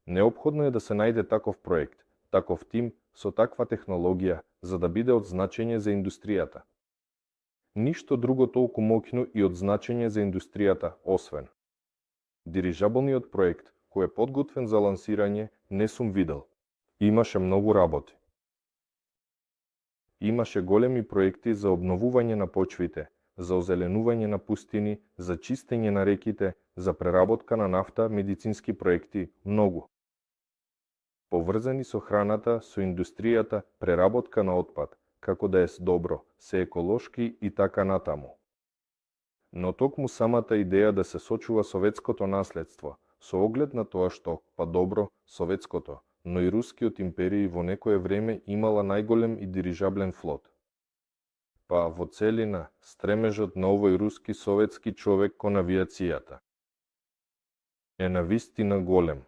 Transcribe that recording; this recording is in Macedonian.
Неопходно е да се најде таков проект, таков тим со таква технологија за да биде од значење за индустријата. Ништо друго толку моќно и од значење за индустријата освен. Дирижаболниот проект, кој е подготвен за лансирање, не сум видел. Имаше многу работи. Имаше големи проекти за обновување на почвите, за озеленување на пустини, за чистење на реките, за преработка на нафта, медицински проекти, многу. Поврзани со храната, со индустријата, преработка на отпад, како да е добро, се еколошки и така натаму. Но токму самата идеја да се сочува советското наследство, со оглед на тоа што, па добро, советското, но и рускиот империја во некое време имала најголем и дирижаблен флот. Па во целина, стремежот на овој руски советски човек кон авиацијата е навистина голем.